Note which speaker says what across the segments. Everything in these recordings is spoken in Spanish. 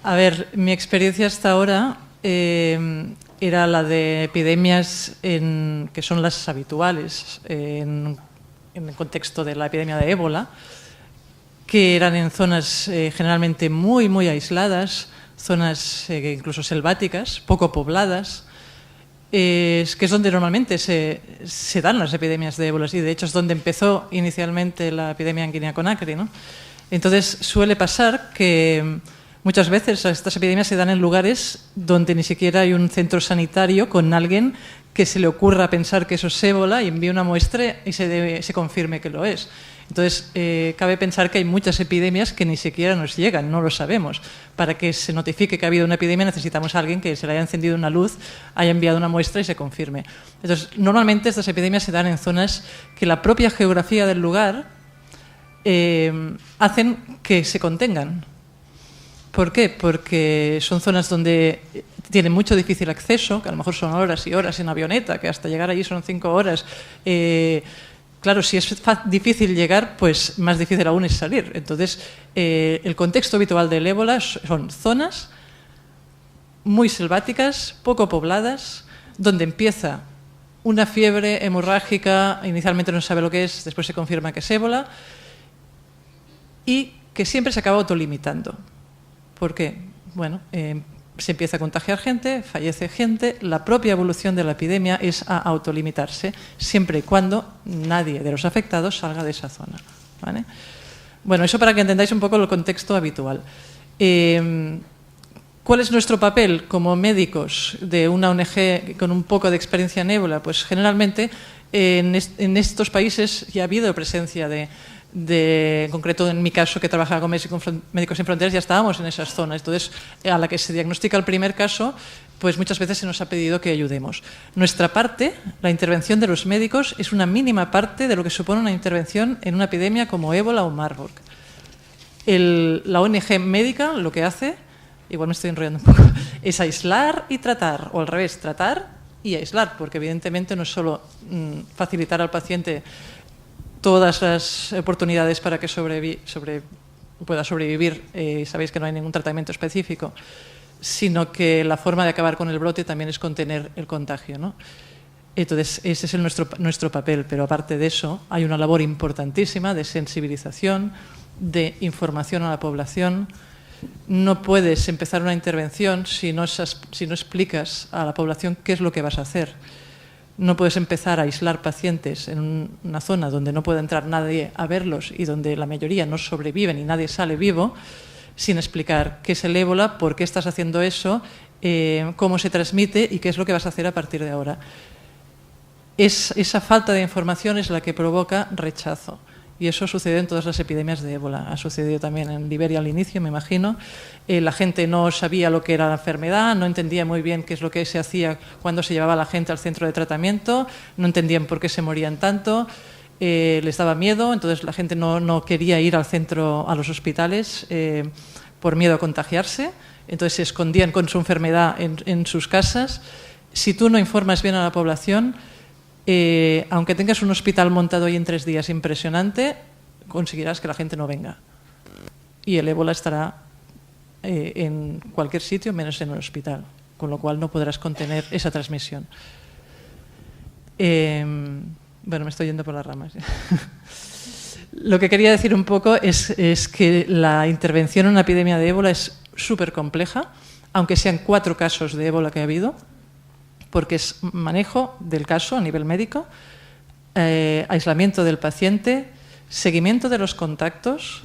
Speaker 1: A ver, mi experiencia hasta ahora era la de epidemias que son las habituales en el contexto de la epidemia de ébola, que eran en zonas generalmente muy, muy aisladas, zonas incluso selváticas, poco pobladas, que es donde normalmente se dan las epidemias de ébola, y de hecho es donde empezó inicialmente la epidemia en Guinea-Conakry, ¿no? Entonces suele pasar que muchas veces estas epidemias se dan en lugares donde ni siquiera hay un centro sanitario con alguien que se le ocurra pensar que eso es ébola y envíe una muestra y se confirme que lo es. Entonces, cabe pensar que hay muchas epidemias que ni siquiera nos llegan, no lo sabemos. Para que se notifique que ha habido una epidemia necesitamos a alguien que se le haya encendido una luz, haya enviado una muestra y se confirme. Entonces, normalmente estas epidemias se dan en zonas que la propia geografía del lugar hacen que se contengan. ¿Por qué? Porque son zonas donde tienen mucho difícil acceso, que a lo mejor son horas y horas en avioneta, que hasta llegar allí son 5 horas. Claro, si es difícil llegar, pues más difícil aún es salir. Entonces, el contexto habitual del ébola son zonas muy selváticas, poco pobladas, donde empieza una fiebre hemorrágica, inicialmente no se sabe lo que es, después se confirma que es ébola, y que siempre se acaba autolimitando. ¿Por qué? Bueno, se empieza a contagiar gente, fallece gente, la propia evolución de la epidemia es a autolimitarse, siempre y cuando nadie de los afectados salga de esa zona, ¿vale? Bueno, eso para que entendáis un poco el contexto habitual. ¿Cuál es nuestro papel como médicos de una ONG con un poco de experiencia en ébola? Pues generalmente en estos países ya ha habido presencia en concreto en mi caso, que trabajaba con Médicos Sin Fronteras, ya estábamos en esas zonas. Entonces, a la que se diagnostica el primer caso, pues muchas veces se nos ha pedido que ayudemos. Nuestra parte, la intervención de los médicos, es una mínima parte de lo que supone una intervención en una epidemia como ébola o Marburg. La ONG médica lo que hace, igual me estoy enrollando un poco, es aislar y tratar, o al revés, tratar y aislar, porque evidentemente no es solo facilitar al paciente todas las oportunidades para que pueda sobrevivir, sabéis que no hay ningún tratamiento específico, sino que la forma de acabar con el brote también es contener el contagio, ¿no? Entonces, ese es nuestro papel, pero aparte de eso, hay una labor importantísima de sensibilización, de información a la población. No puedes empezar una intervención si no explicas a la población qué es lo que vas a hacer. No puedes empezar a aislar pacientes en una zona donde no puede entrar nadie a verlos y donde la mayoría no sobreviven y nadie sale vivo sin explicar qué es el ébola, por qué estás haciendo eso, cómo se transmite y qué es lo que vas a hacer a partir de ahora. Esa falta de información es la que provoca rechazo. Y eso sucede en todas las epidemias de ébola. Ha sucedido también en Liberia al inicio, me imagino. La gente no sabía lo que era la enfermedad, no entendía muy bien qué es lo que se hacía cuando se llevaba a la gente al centro de tratamiento, no entendían por qué se morían tanto, les daba miedo, entonces la gente no quería ir al centro, a los hospitales, por miedo a contagiarse, entonces se escondían con su enfermedad en sus casas. Si tú no informas bien a la población, aunque tengas un hospital montado hoy en 3 días impresionante, conseguirás que la gente no venga. Y el ébola estará en cualquier sitio menos en el hospital, con lo cual no podrás contener esa transmisión. Bueno, me estoy yendo por las ramas. Lo que quería decir un poco es que la intervención en una epidemia de ébola es súper compleja, aunque sean 4 casos de ébola que ha habido, porque es manejo del caso a nivel médico, aislamiento del paciente, seguimiento de los contactos,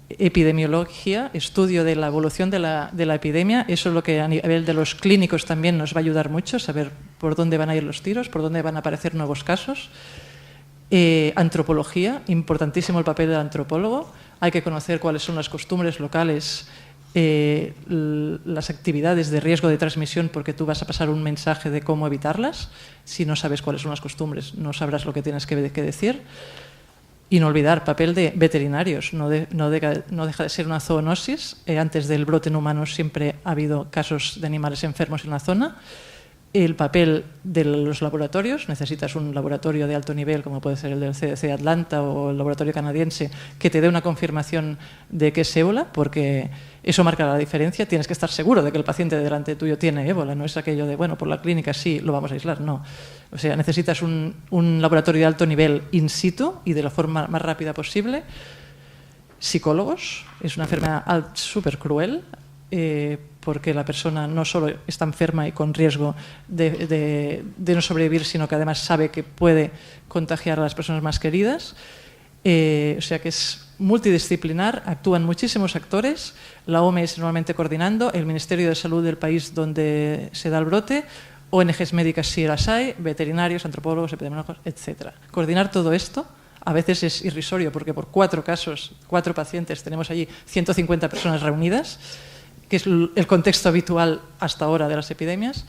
Speaker 1: epidemiología, estudio de la evolución de la epidemia. Eso es lo que a nivel de los clínicos también nos va a ayudar mucho, saber por dónde van a ir los tiros, por dónde van a aparecer nuevos casos. Antropología, importantísimo el papel del antropólogo. Hay que conocer cuáles son las costumbres locales, las actividades de riesgo de transmisión, porque tú vas a pasar un mensaje de cómo evitarlas. Si no sabes cuáles son las costumbres, no sabrás lo que tienes que decir. Y no olvidar, papel de veterinarios. No deja de ser una zoonosis. Antes del brote en humanos siempre ha habido casos de animales enfermos en la zona. el papel de los laboratorios. Necesitas un laboratorio de alto nivel, como puede ser el del CDC de Atlanta o el laboratorio canadiense, que te dé una confirmación de que es ébola, porque eso marca la diferencia. Tienes que estar seguro de que el paciente delante tuyo tiene ébola. No es aquello de, bueno, por la clínica sí, lo vamos a aislar. No. O sea, necesitas un laboratorio de alto nivel in situ y de la forma más rápida posible. Psicólogos. Es una enfermedad súper cruel. Porque la persona no solo está enferma y con riesgo de no sobrevivir, sino que además sabe que puede contagiar a las personas más queridas. O sea que es multidisciplinar, actúan muchísimos actores, la OMS normalmente coordinando, el Ministerio de Salud del país donde se da el brote, ONGs médicas si las hay, veterinarios, antropólogos, epidemiólogos, etc. Coordinar todo esto a veces es irrisorio porque por 4 casos, 4 pacientes, tenemos allí 150 personas reunidas, que es el contexto habitual hasta ahora de las epidemias.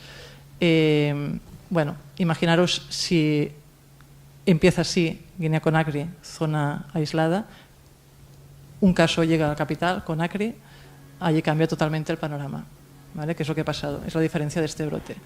Speaker 1: Bueno, imaginaros si empieza así Guinea-Conakry, zona aislada, un caso llega a la capital, Conakry, allí cambia totalmente el panorama, ¿vale? ¿Qué es lo que ha pasado? Es la diferencia de este brote.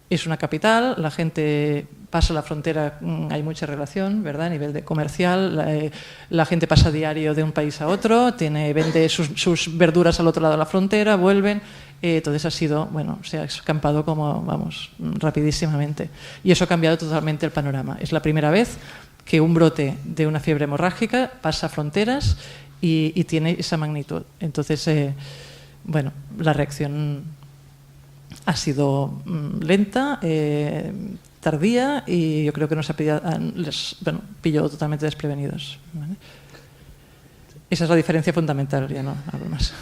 Speaker 1: Es una capital, la gente pasa la frontera, hay mucha relación, ¿verdad? A nivel de comercial, la gente pasa diario de un país a otro, vende sus verduras al otro lado de la frontera, vuelven. Entonces ha sido, bueno, se ha escampado como, vamos, rapidísimamente. Y eso ha cambiado totalmente el panorama. Es la primera vez que un brote de una fiebre hemorrágica pasa fronteras y tiene esa magnitud. Entonces, bueno, la reacción ha sido lenta, tardía, y yo creo que nos pilló totalmente desprevenidos, ¿vale? Esa es la diferencia fundamental, ya no hablo más.